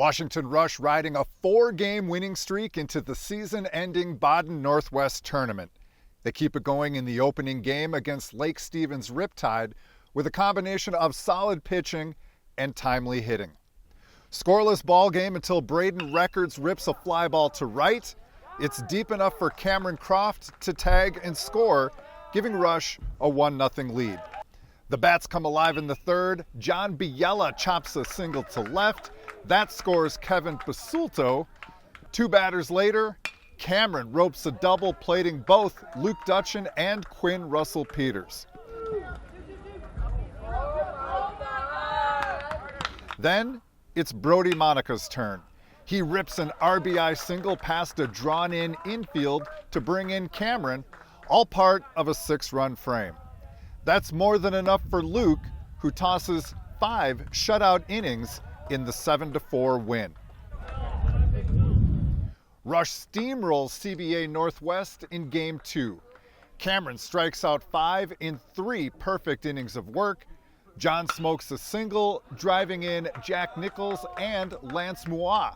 Washington Rush riding a 4-game winning streak into the season-ending Baden Northwest Tournament. They keep it going in the opening game against Lake Stevens Riptide with a combination of solid pitching and timely hitting. Scoreless ball game until Baden Records rips a fly ball to right. It's deep enough for Cameron Croft to tag and score, giving Rush a 1-0 lead. The bats come alive in the third. John Biella chops a single to left. That scores Kevin Basulto. 2 batters later, Cameron ropes a double, plating both Luke Dutchin and Quinn Russell Peters. Then it's Brody Monica's turn. He rips an RBI single past a drawn-in infield to bring in Cameron, all part of a 6-run frame. That's more than enough for Luke, who tosses 5 shutout innings in the 7-4 win. Rush steamrolls CBA Northwest in Game 2. Cameron strikes out 5 in 3 perfect innings of work. John smokes a single, driving in Jack Nichols and Lance Moua.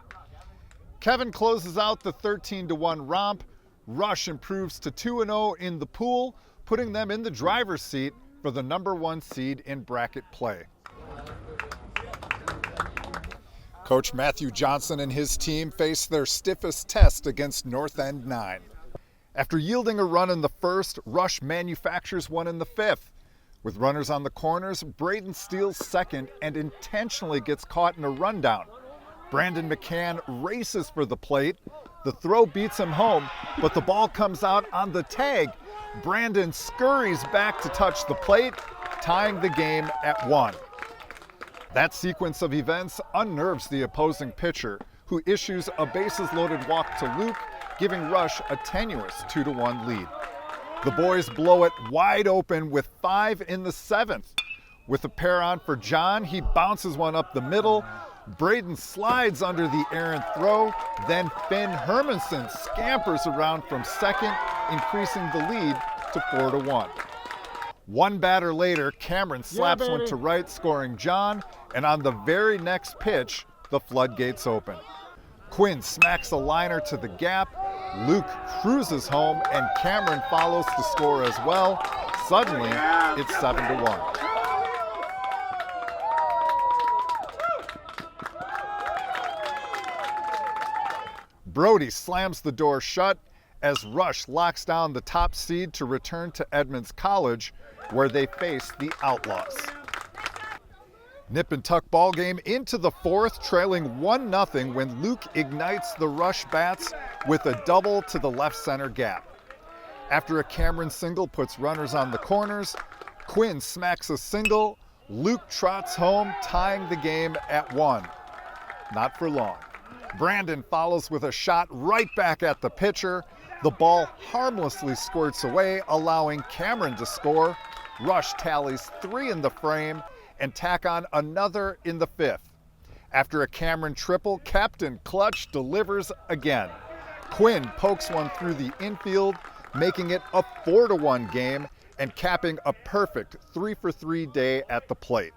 Kevin closes out the 13-1 romp. Rush improves to 2-0 in the pool, putting them in the driver's seat for the #1 seed in bracket play. Coach Matthew Johnson and his team face their stiffest test against North End 9. After yielding a run in the first, Rush manufactures one in the 5th. With runners on the corners, Baden steals second and intentionally gets caught in a rundown. Brandon McCann races for the plate. The throw beats him home, but the ball comes out on the tag. Brandon scurries back to touch the plate, tying the game at 1. That sequence of events unnerves the opposing pitcher, who issues a bases-loaded walk to Luke, giving Rush a tenuous 2-1 lead. The boys blow it wide open with 5 in the 7th. With a pair on for John, he bounces one up the middle. Baden slides under the errant throw. Then Finn Hermanson scampers around from second, increasing the lead to 4-1. 1 batter later, Cameron slaps one to right, scoring John, and on the very next pitch, the floodgates open. Quinn smacks a liner to the gap. Luke cruises home, and Cameron follows to score as well. Suddenly, it's 7-1. Brody slams the door shut as Rush locks down the top seed to return to Edmonds College, where they face the Outlaws. Nip and tuck ball game into the 4th, trailing 1-0 when Luke ignites the Rush bats with a double to the left center gap. After a Cameron single puts runners on the corners, Quinn smacks a single. Luke trots home, tying the game at 1. Not for long. Brandon follows with a shot right back at the pitcher. The ball harmlessly squirts away, allowing Cameron to score. Rush tallies 3 in the frame and tack on another in the 5th. After a Cameron triple, Captain Clutch delivers again. Quinn pokes one through the infield, making it a 4-1 game and capping a perfect 3-for-3 day at the plate.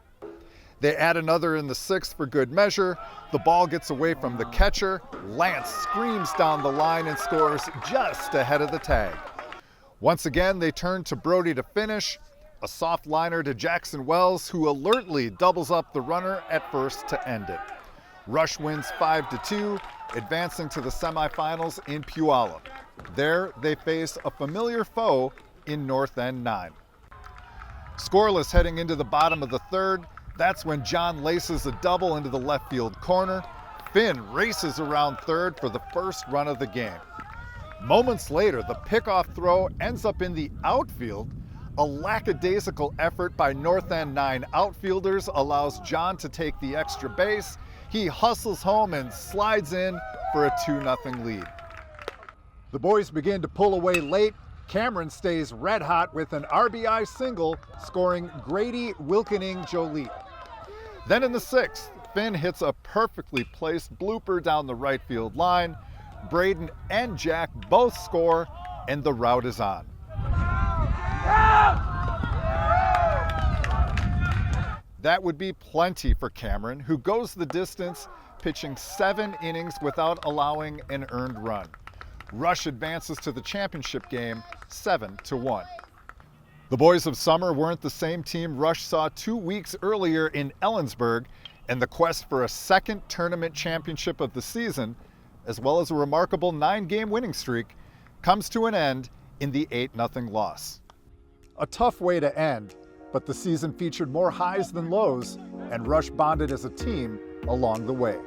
They add another in the 6th for good measure. The ball gets away from the catcher. Lance screams down the line and scores just ahead of the tag. Once again, they turn to Brody to finish. A soft liner to Jackson Wells, who alertly doubles up the runner at first to end it. Rush wins 5-2, advancing to the semifinals in Puyallup. There, they face a familiar foe in North End 9. Scoreless heading into the bottom of the 3rd. That's when John laces a double into the left field corner. Finn races around 3rd for the first run of the game. Moments later, the pickoff throw ends up in the outfield. A lackadaisical effort by North End 9 outfielders allows John to take the extra base. He hustles home and slides in for a 2-0 lead. The boys begin to pull away late. Cameron stays red hot with an RBI single, scoring Grady Wilkening Jolie. Then in the 6th, Finn hits a perfectly placed blooper down the right field line. Baden and Jack both score, and the rout is on. That would be plenty for Cameron, who goes the distance, pitching 7 innings without allowing an earned run. Rush advances to the championship game 7-1. The Boys of Summer weren't the same team Rush saw 2 weeks earlier in Ellensburg, and the quest for a second tournament championship of the season, as well as a remarkable 9-game winning streak, comes to an end in the 8-0 loss. A tough way to end, but the season featured more highs than lows, and Rush bonded as a team along the way.